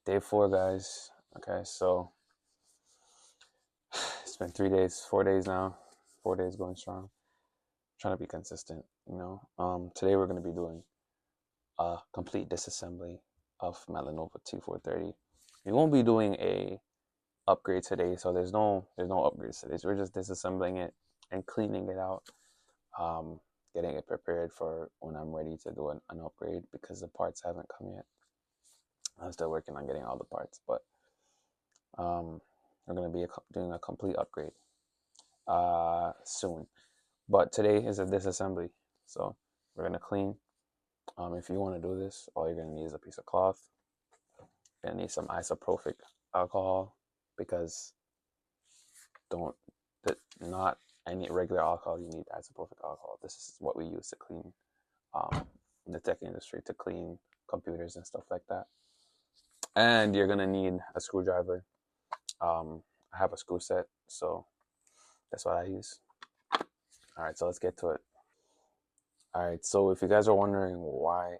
Day 4, guys. Okay, so it's been 3 days, 4 days now. 4 days going strong. Trying to be consistent, Today we're going to be doing a complete disassembly of my Lenovo T430. We won't be doing a upgrade today, so there's no upgrades today. So we're just disassembling it and cleaning it out, um, getting it prepared for when I'm ready to do an upgrade because the parts haven't come yet. I'm still working on getting all the parts, but um, we're going to be doing a complete upgrade soon. But today is a disassembly, so we're going to clean. If you want to do this, all you're going to need is a piece of cloth. You're going to need some isopropyl alcohol because don't not any regular alcohol. You need isopropyl alcohol. This is what we use to clean in the tech industry, to clean computers and stuff like that. And you're going to need a screwdriver. I have a screw set, so that's what I use. All right, so let's get to it. All right, so if you guys are wondering why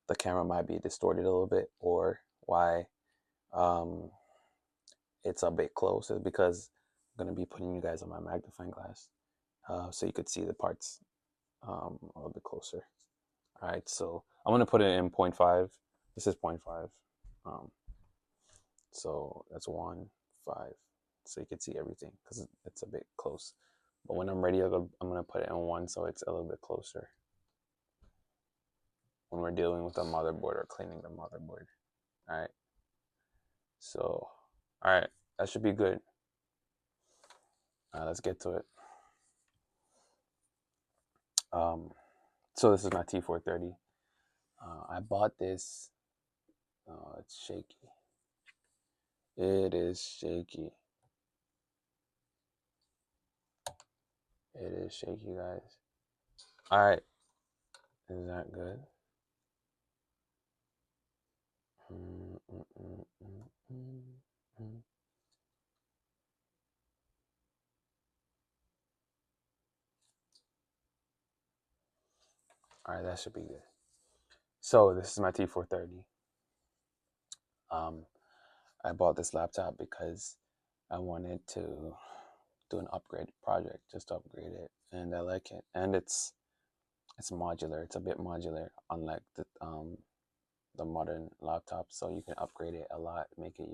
the camera might be distorted a little bit or why um, it's a bit close, is because I'm going to be putting you guys on my magnifying glass so you could see the parts a little bit closer. All right, so I'm going to put it in 0.5. This is 0.5. So that's 1, 5. So you can see everything because it's a bit close. But when I'm ready, I'm going to put it in 1 so it's a little bit closer when we're dealing with the motherboard or cleaning the motherboard. All right. So, all right, that should be good. Let's get to it. So this is my T430. I bought this. Oh, it's shaky. It is shaky. It is shaky, guys. All right. Is that good? All right, that should be good. So this is my T430. I bought this laptop because I wanted to do an upgrade project, just to upgrade it, and I like it. And it's modular. It's a bit modular, unlike the modern laptop. So you can upgrade it a lot, make it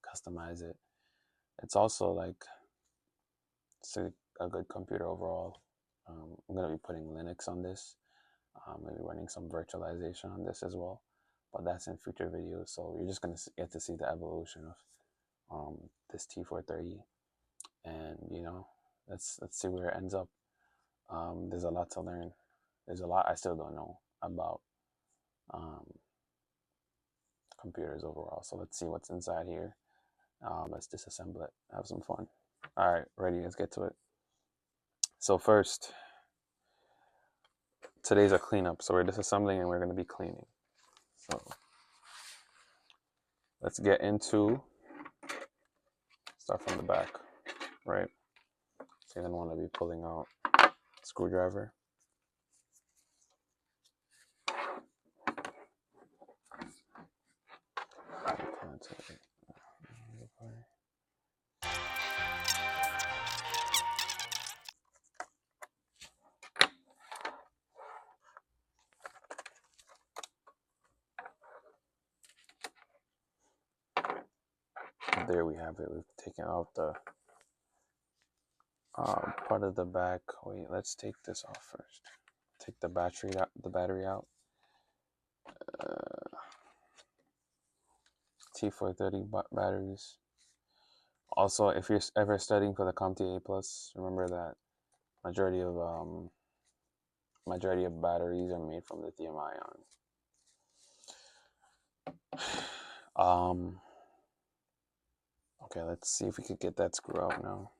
customize it. It's also like it's a good computer overall. I'm gonna be putting Linux on this. Maybe running some virtualization on this as well, but that's in future videos. So you're just gonna get to see the evolution of this T430, and let's see where it ends up. There's a lot to learn. There's a lot I still don't know about computers overall. So let's see what's inside here. Let's disassemble it. Have some fun. All right, ready? Let's get to it. So first, today's a cleanup. So we're disassembling and we're going to be cleaning. So let's get into, start from the back, right? So you're going to want to be pulling out screwdriver. There we have it. We've taken out the part of the back. Wait, let's take this off first. Take the battery out. T430 batteries. Also, if you're ever studying for the CompTIA Plus, remember that majority of batteries are made from lithium ion. Okay, let's see if we could get that screw out now.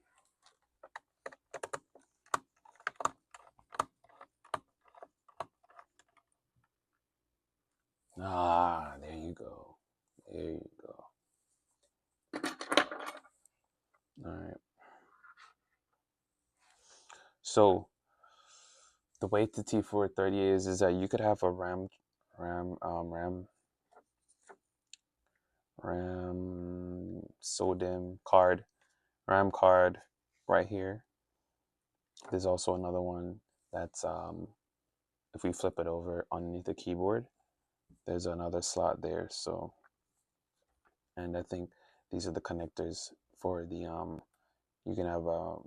Ah, there you go. There you go. All right. So the way the T430 is that you could have a RAM RAM SODIMM card, RAM card right here. There's also another one that's if we flip it over underneath the keyboard, there's another slot there. So, and I think these are the connectors for the you can have a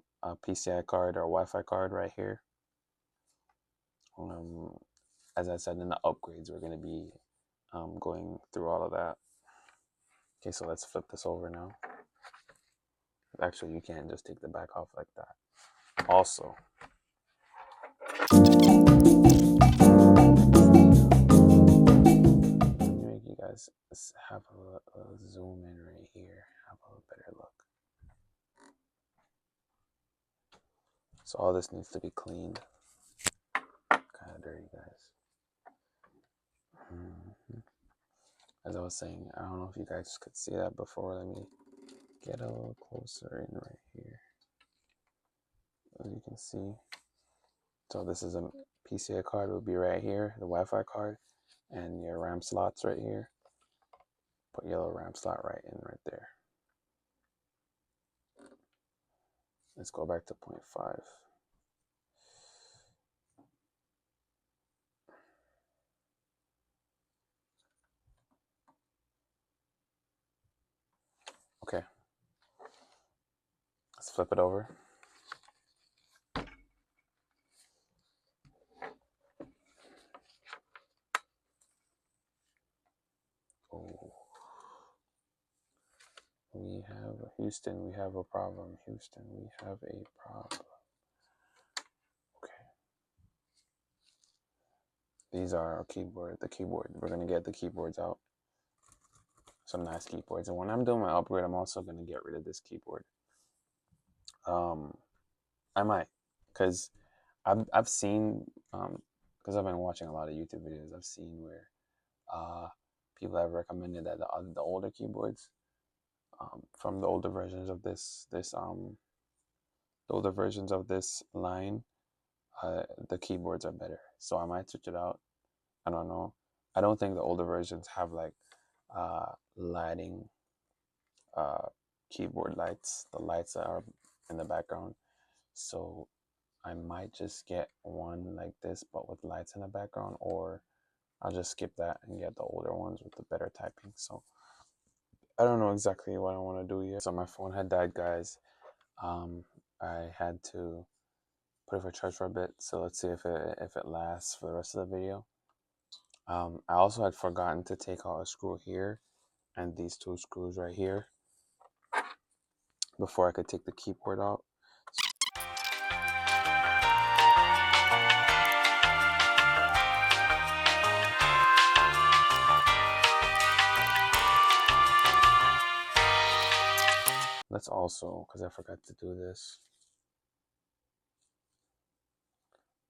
PCI card or a Wi-Fi card right here. As I said, in the upgrades, we're going to be going through all of that. Okay, so let's flip this over now. Actually, you can't just take the back off like that. Also, let me make you guys have a zoom in right here, have a better look. So all this needs to be cleaned. Kind of dirty, guys. As I was saying, I don't know if you guys could see that before. Let me get a little closer in right here. As you can see, so this is a PCI card, will be right here, the Wi-Fi card, and your RAM slots right here. Put yellow RAM slot right in right there. Let's go back to 0.5. Okay, let's flip it over. Oh, we have Houston, we have a problem. Houston, we have a problem. Okay, these are our keyboard. The keyboard. We're gonna get the keyboards out. Some nice keyboards. And when I'm doing my upgrade, I'm also gonna get rid of this keyboard. I might, cause I've seen because I've been watching a lot of YouTube videos. I've seen where people have recommended that the older keyboards from the older versions of the older versions of this line, the keyboards are better. So I might switch it out. I don't know. I don't think the older versions have like lighting keyboard lights. The lights that are in the background. So I might just get one like this, but with lights in the background, or I'll just skip that and get the older ones with the better typing. So I don't know exactly what I want to do yet. So my phone had died, guys. I had to put it for charge for a bit. So let's see if it lasts for the rest of the video. I also had forgotten to take out a screw here and these two screws right here before I could take the keyboard out. Let's also, because I forgot to do this,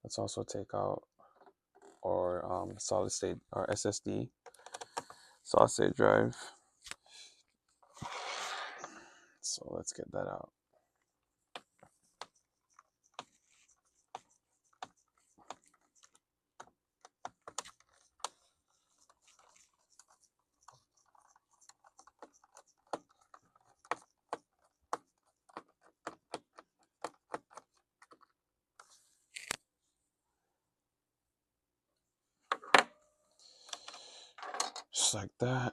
let's also take out our solid state, our SSD, solid state drive. So let's get that out. Just like that.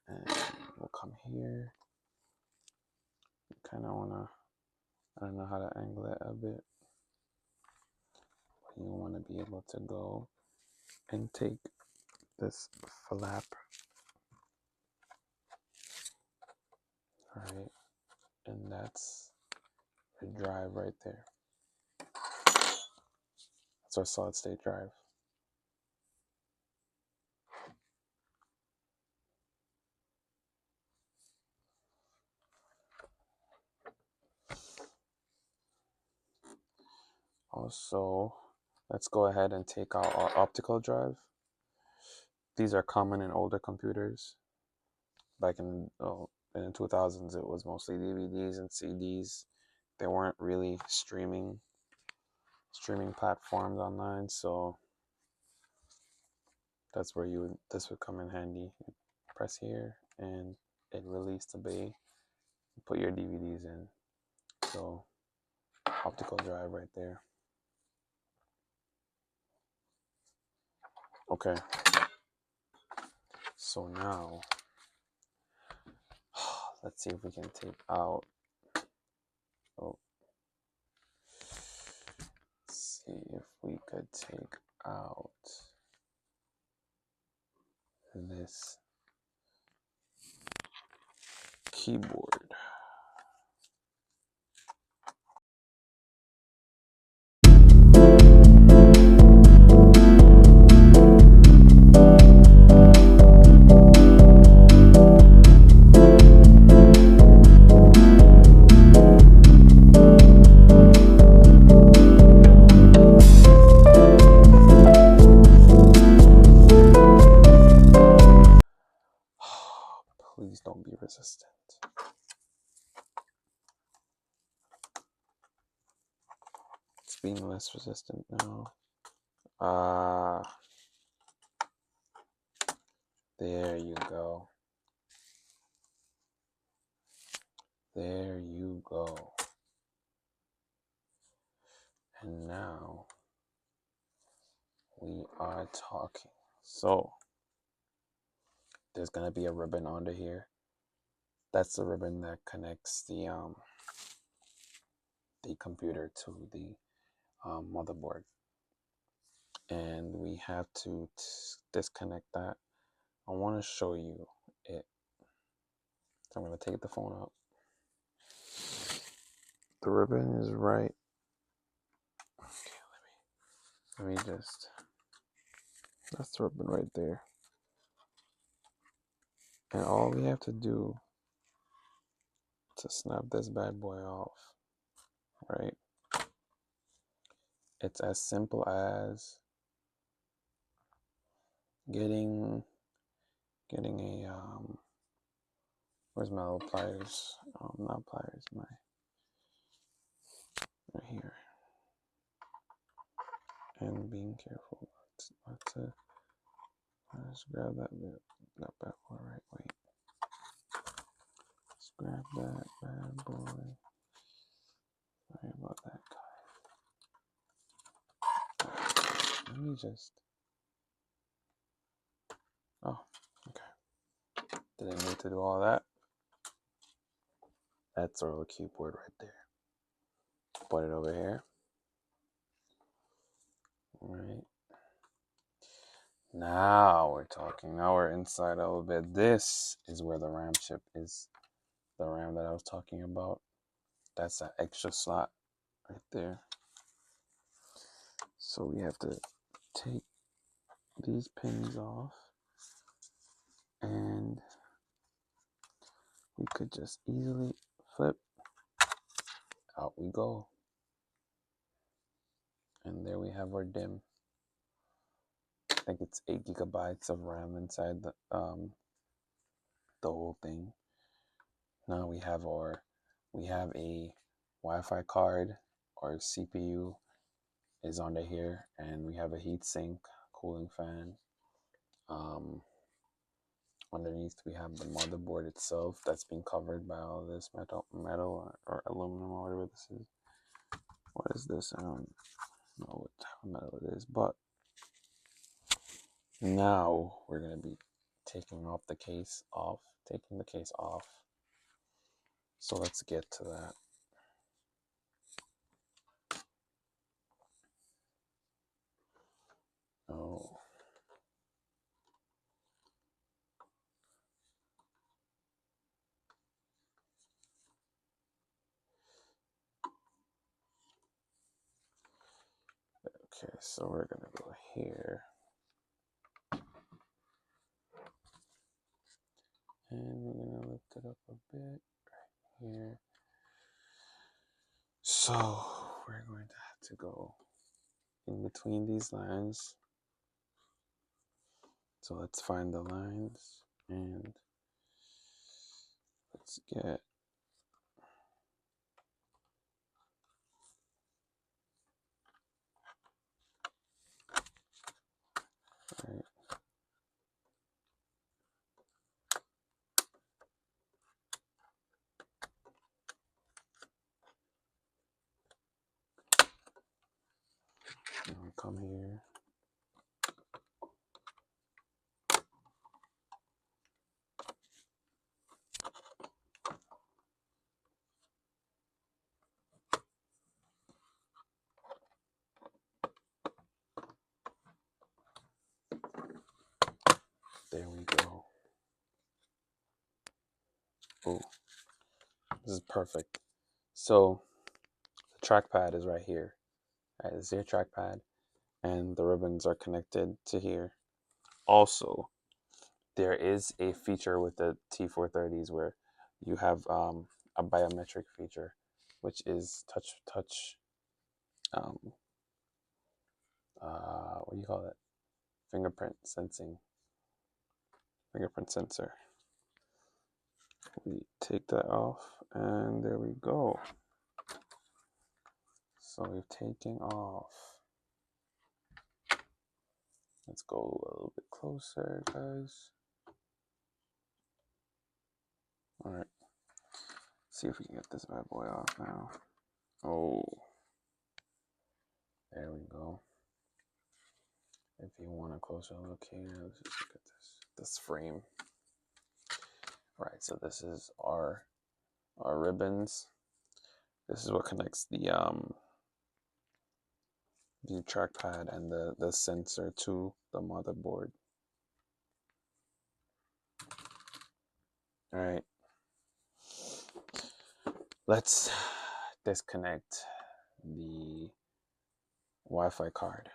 And we'll come here. Kind of want to, I don't know how to angle it a bit. But you want to be able to go and take this flap. All right. And that's the drive right there. That's our solid state drive. Also, let's go ahead and take out our optical drive. These are common in older computers. Back in the 2000s, it was mostly DVDs and CDs. There weren't really streaming platforms online, so that's where this would come in handy. You press here, and it released the bay. Put your DVDs in. So optical drive right there. Okay. So now let's see if we can take out. Oh, let's see if we could take out this keyboard. Please don't be resistant. It's being less resistant now. There you go. There you go. And now we are talking. So there's gonna be a ribbon under here. That's the ribbon that connects the computer to the motherboard, and we have to disconnect that. I want to show you it. So I'm gonna take the phone out. The ribbon is right. Okay, let me just. That's the ribbon right there. And all we have to do to snap this bad boy off, right? It's as simple as getting a where's my little pliers? Not pliers, my right here. And being careful not to just grab that bad boy, right? Wait. Let's grab that bad boy. Sorry about that, guys. Let me just. Oh, okay. Didn't need to do all that. That's our little keyboard right there. Put it over here. All right. Now we're talking. Now we're inside a little bit. This is where the RAM chip is. The RAM that I was talking about. That's an extra slot right there. So we have to take these pins off, and we could just easily flip. Out we go. And there we have our DIMM. I think it's 8 gigabytes of RAM inside the whole thing. Now we have a Wi-Fi card. Our CPU is under here, and we have a heatsink, cooling fan. Underneath we have the motherboard itself that's been covered by all this metal or aluminum or whatever this is. What is this? I don't know what type of metal it is, but now we're gonna be taking the case off. So let's get to that. Oh. Okay, so we're gonna go here. And we're gonna lift it up a bit right here. So we're going to have to go in between these lines. So let's find the lines and let's get right. There we go. Oh, this is perfect. So the trackpad is right here. Right, this is your trackpad, and the ribbons are connected to here. Also, there is a feature with the T430s where you have a biometric feature, which is touch. What do you call it? Fingerprint sensor. We take that off, and there we go. So we've taken off. Let's go a little bit closer, guys. All right. See if we can get this bad boy off now. Oh, there we go. If you want a closer look here, let's just look at this frame. All right, so this is our ribbons. This is what connects the trackpad and the sensor to the motherboard. All right, let's disconnect the Wi-Fi card.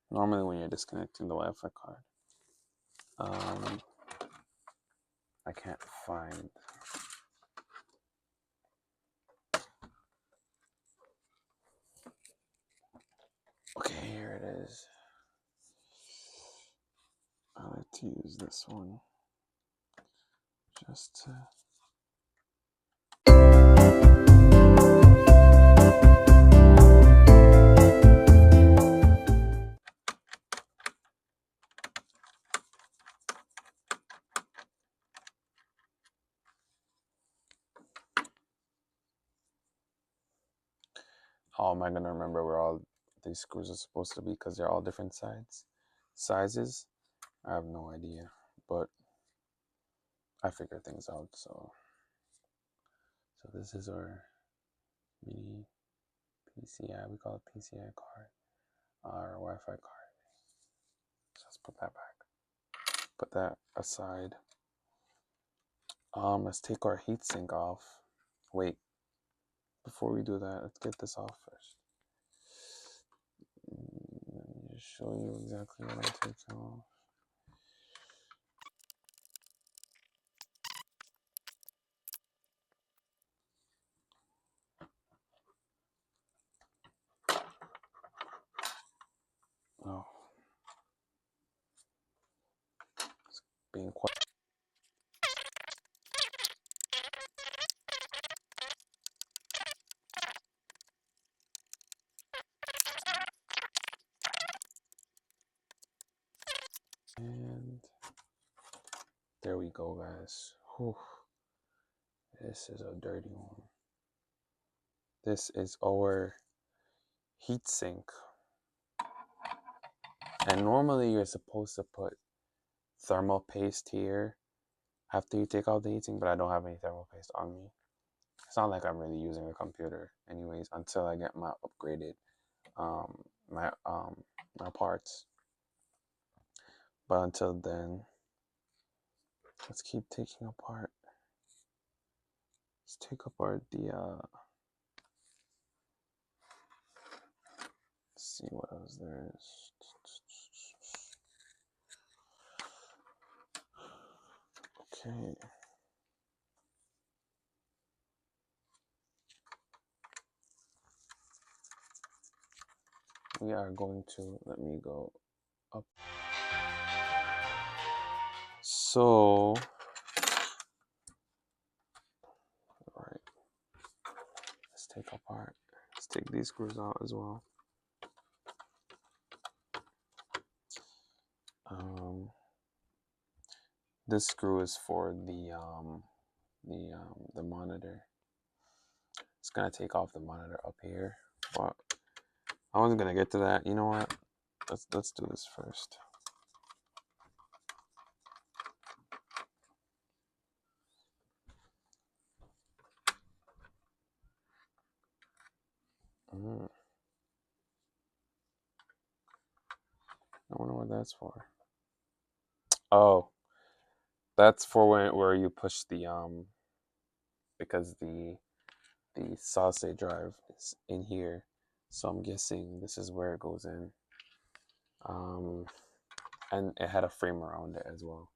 Normally when you're disconnecting the Wi-Fi card, I can't find. Okay, here it is. I like to use this one just to. How am I gonna remember where all these screws are supposed to be because they're all different sizes? I have no idea, but I figure things out. So this is our mini PCI. We call it PCI card, our Wi-Fi card. So let's put that back. Put that aside. Let's take our heatsink off. Wait, before we do that, let's get this off first. Let me just show you exactly what I'm taking off. Oh, it's being quite. And there we go, guys. Whew. This is a dirty one. This is our heatsink. And normally you're supposed to put thermal paste here after you take out the heatsink, but I don't have any thermal paste on me. It's not like I'm really using a computer anyways until I get my upgraded my parts. But until then, let's keep taking apart. Let's take apart the let's see what else there is. Okay. We are going to, let me go up. So, all right, let's take apart. Let's take these screws out as well. This screw is for the monitor. It's gonna take off the monitor up here, but I wasn't gonna get to that. You know what? Let's do this first. I wonder that's for? Oh, that's for where you push the because the solid state drive is in here, so I'm guessing this is where it goes in. And it had a frame around it as well,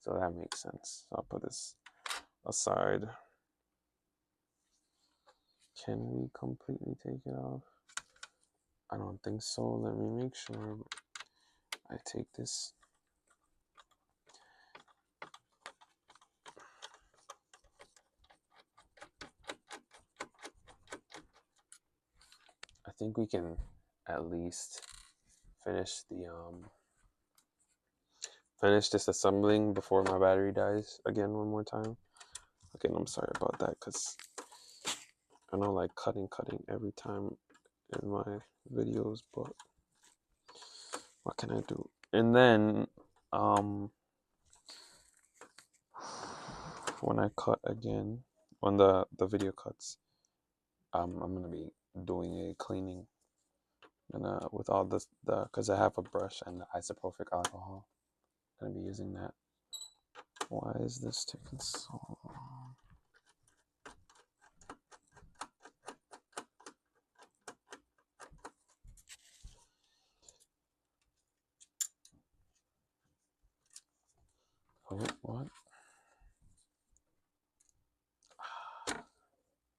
so that makes sense. So I'll put this aside. Can we completely take it off? I don't think so. Let me make sure. I take this. I think we can at least finish the finish this assembling before my battery dies again one more time. Again, I'm sorry about that because I know like cutting every time in my videos, but what can I do? And then when I cut again, when the video cuts, I'm gonna be doing a cleaning and with all this because I have a brush and the isopropyl alcohol. I'm gonna be using that. Why is this taking so long? Oh, what?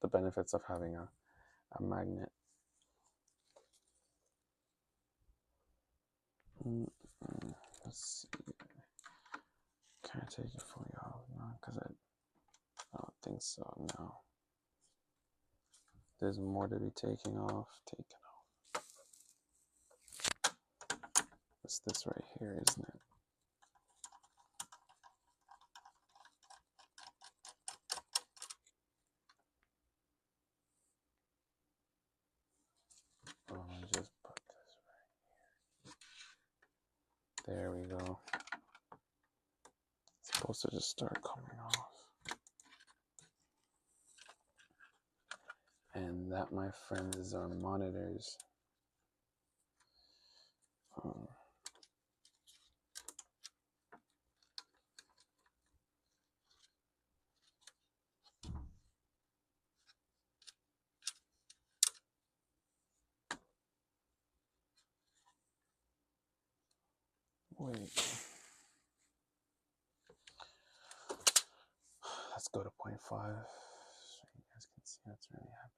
The benefits of having a magnet. Let's see. Can I take it fully off now? Because I don't think so. No. There's more to be taken off. It's this right here, isn't it? Oh, I just put this right here. There we go. It's supposed to just start coming off. And that, my friends, is our monitors. Wait. Let's go to 0.5 so you guys can see what's really happening.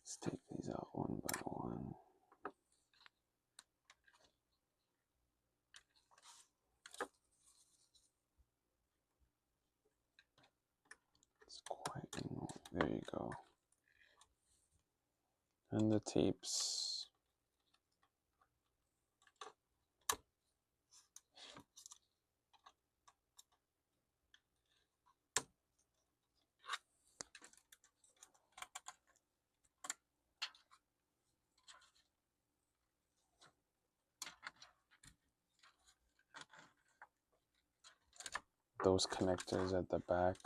Let's take these out one by one. It's quite annoying. There you go. And the tapes. Those connectors at the back.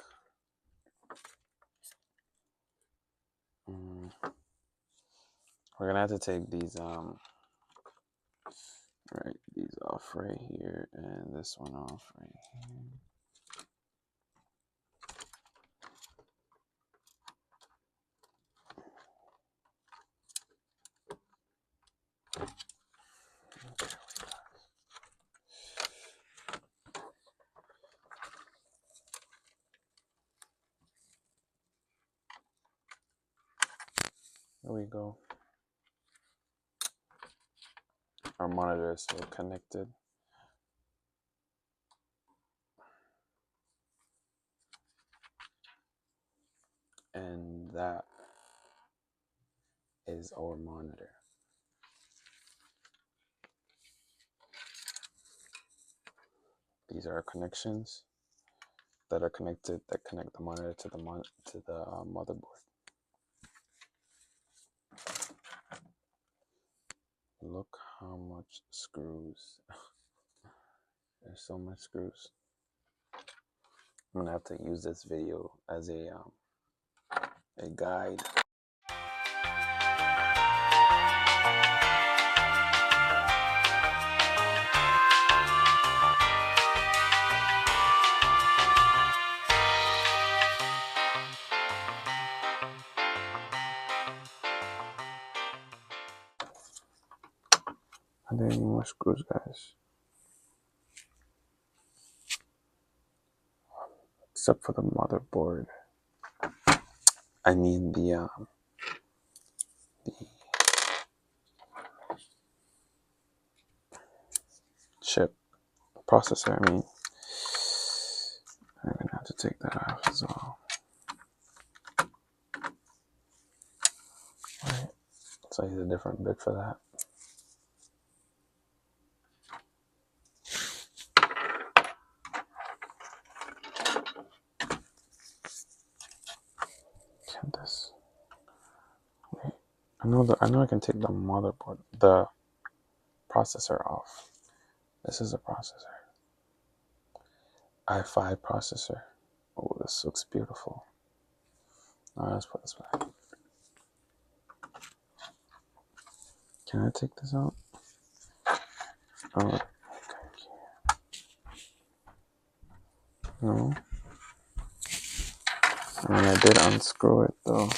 We're gonna have to take these these off right here and this one off right here. There we go. Our monitor is still connected. And that is our monitor. These are our connections that are connected, that connect the monitor to the motherboard. Look how much screws. There's so much screws. I'm gonna have to use this video as a guide. Are there any more screws, guys? Except for the motherboard. I mean the chip processor. I mean, I'm gonna have to take that off as well. Right. So I use a different bit for that. Can this? Wait. I know I can take the motherboard, the processor off. This is a processor. i5 processor. Oh, this looks beautiful. Alright, let's put this back. Can I take this out? Oh, okay. No. I mean, I did unscrew it though.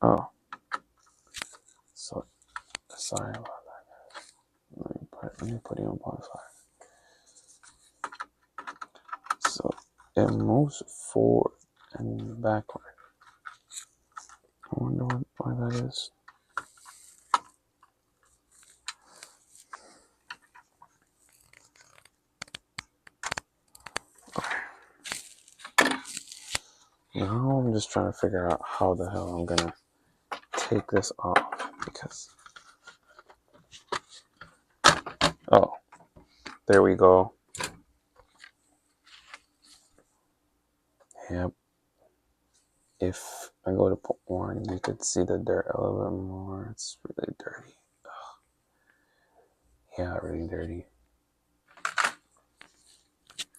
Oh. So, sorry about that. Let me put it on bonfire. So, it moves forward and backward. I wonder why that is. Now I'm just trying to figure out how the hell I'm gonna take this off because, oh, there we go. Yep. If I go to put one, you could see the dirt a little bit more. It's really dirty. Ugh. Yeah, really dirty.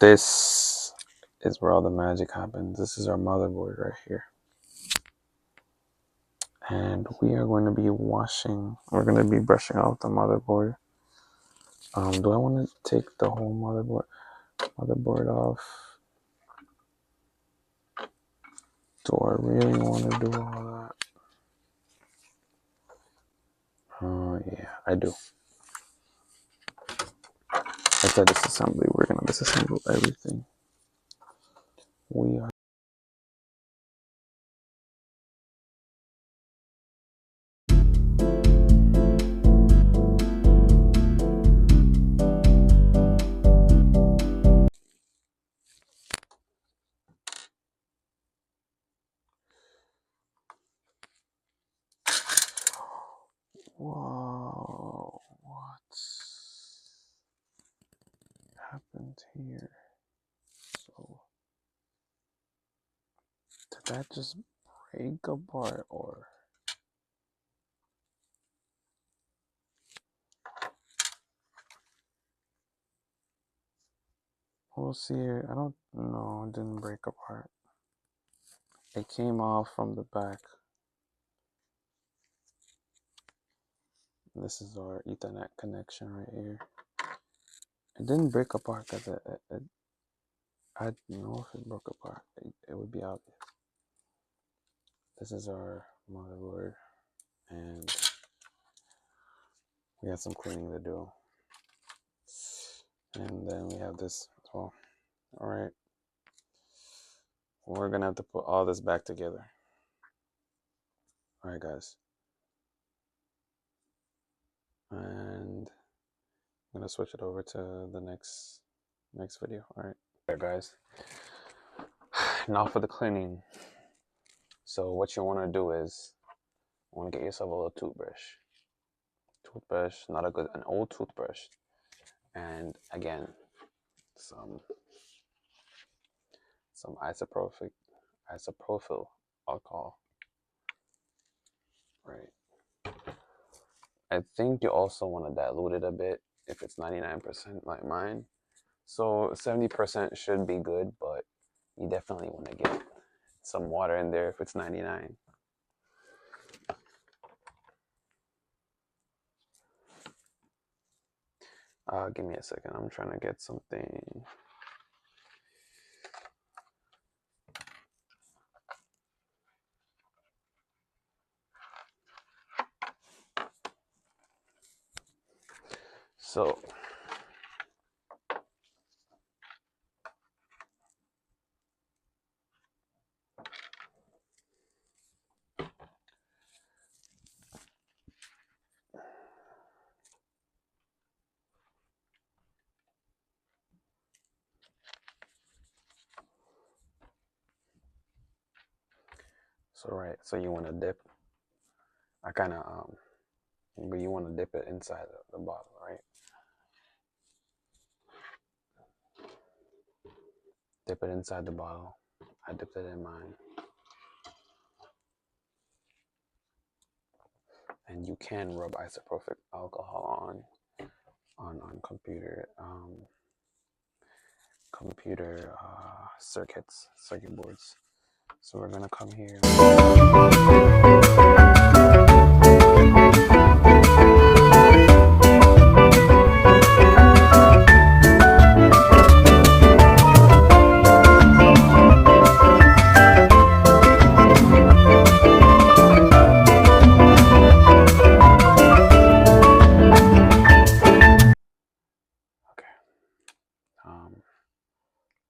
This is where all the magic happens. This is our motherboard right here. And we are going to be we're going to be brushing out the motherboard. Do I want to take the whole motherboard off? Do I really want to do all that? Oh, yeah, I do. After disassembly, we're going to disassemble everything. We are. Whoa, what happened here? So, did that just break apart or? We'll see. I don't know. It didn't break apart. It came off from the back. This is our Ethernet connection right here. It didn't break apart because I don't know if it broke apart. It would be obvious. This is our motherboard, and we have some cleaning to do. And then we have this as well. All right. We're gonna have to put all this back together. All right, guys. And I'm gonna switch it over to the next video. All right. All right, guys. Now for the cleaning. So what you want to do is, you want to get yourself a little toothbrush. Not an old toothbrush. And again, some isopropyl alcohol. right? I think you also want to dilute it a bit if it's 99% like mine. So 70% should be good, but you definitely want to get some water in there if it's 99. Give me a second. I'm trying to get something. So you want to dip. But you want to dip it inside the bottle, right? Dip it inside the bottle. I dipped it in mine. And you can rub isopropyl alcohol on computer circuit boards. So we're gonna come here.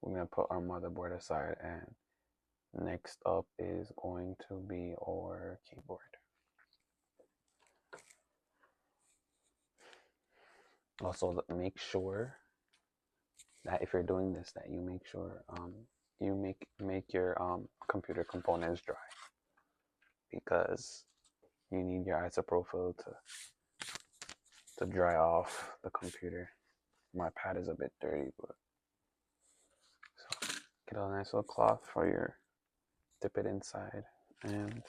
We're gonna put our motherboard aside, and next up is going to be our keyboard. Also, make sure that if you're doing this, that you make sure you make your computer components dry, because you need your isopropyl to dry off the computer. My pad is a bit dirty, but so get a nice little cloth for your, dip it inside, and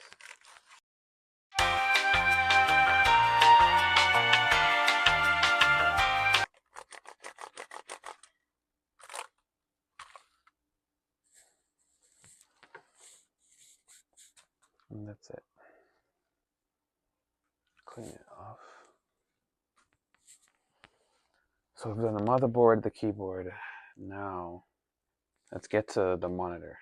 that's it. Clean it off. So we've done the motherboard, the keyboard. Now let's get to the monitor.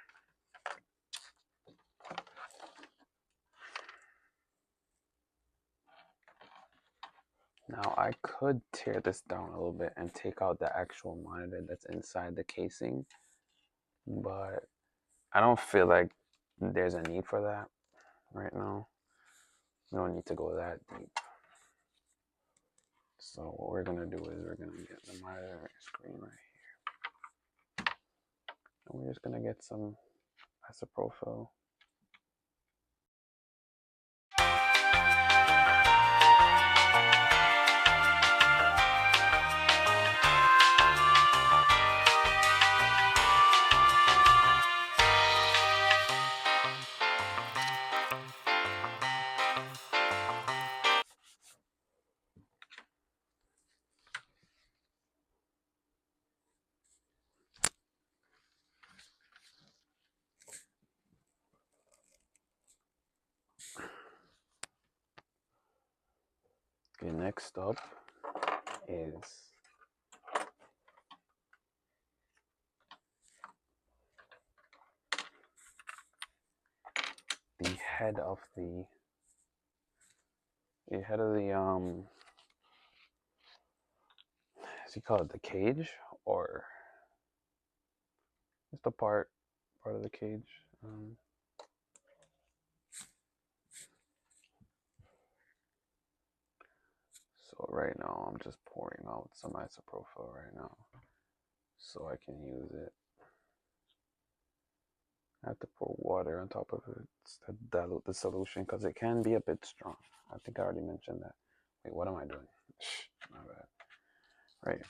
Now I could tear this down a little bit and take out the actual monitor that's inside the casing, but I don't feel like there's a need for that right now. We don't need to go that deep. So what we're gonna do is we're gonna get the monitor screen right here, and we're just gonna get some isopropyl. Okay, next up is the head of the as you call it, the cage, or just the part of the cage. So right now I'm just pouring out some isopropyl right now so I can use it. I have to pour water on top of it to dilute the solution because it can be a bit strong. I think I already mentioned that. Wait, what am I doing? My bad. Right.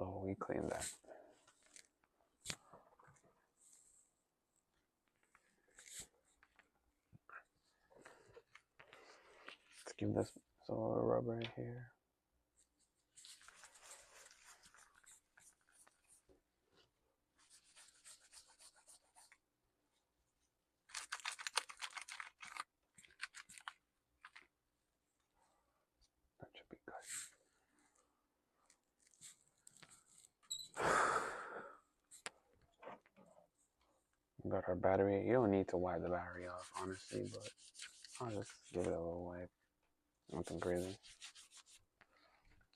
So we clean that. Let's give this some little rubber in here. That should be good. We got our battery. You don't need to wipe the battery off, honestly, but I'll just give it a little wipe. Nothing crazy.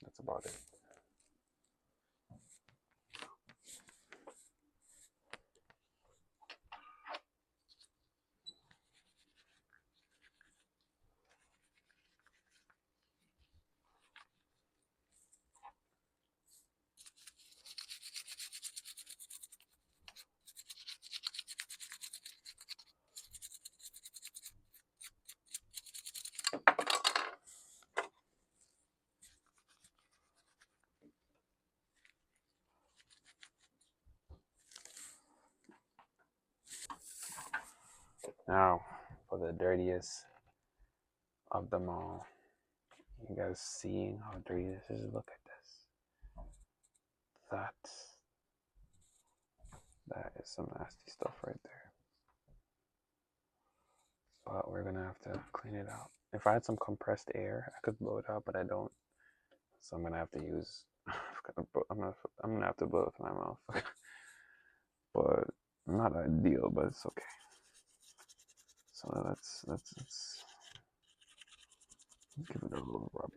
That's about it. Now, for the dirtiest of them all. You guys seeing how dirty this is? Look at this. That is some nasty stuff right there. But we're gonna have to clean it out. If I had some compressed air, I could blow it out, but I don't. So I'm gonna have to use. I'm gonna have to blow it with my mouth. But not ideal, but it's okay. So let's give it a little rub.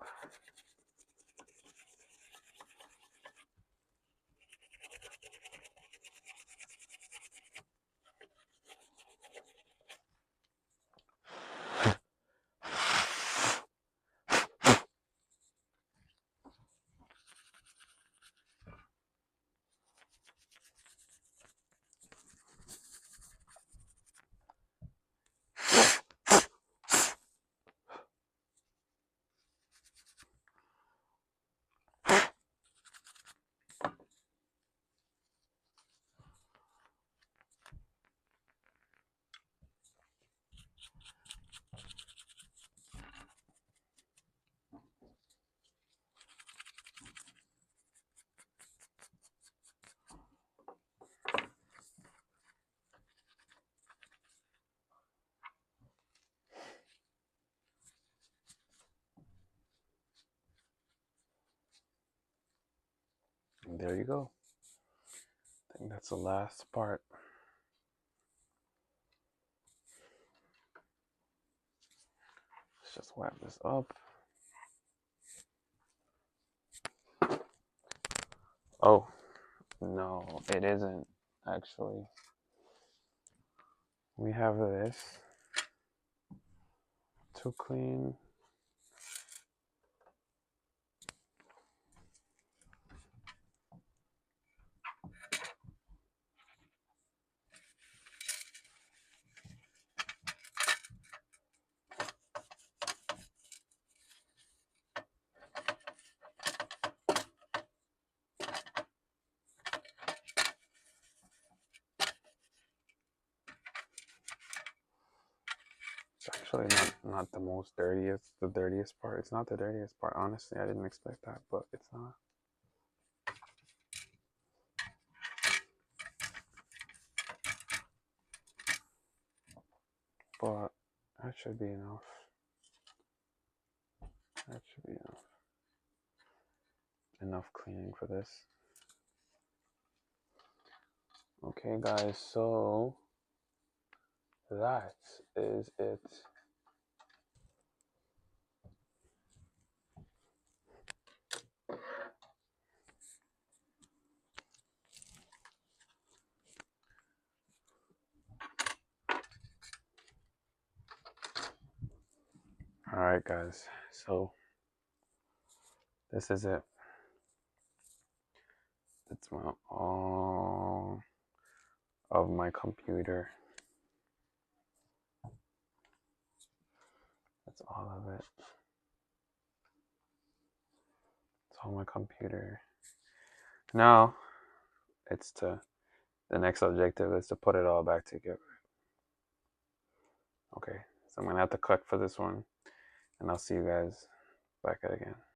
And there you go. I think that's the last part. Let's just wipe this up. Oh, no, it isn't actually. We have this to clean. It's actually not the most dirtiest, the dirtiest part. It's not the dirtiest part, honestly. I didn't expect that, but it's not. But that should be enough. That should be enough. Enough cleaning for this. Okay, guys, so that is it. All right, guys, so this is it. That's all of my computer. That's all of it. It's all my computer. Now it's to the next objective is to put it all back together. Okay, so I'm gonna have to cut for this one, and I'll see you guys back at it again.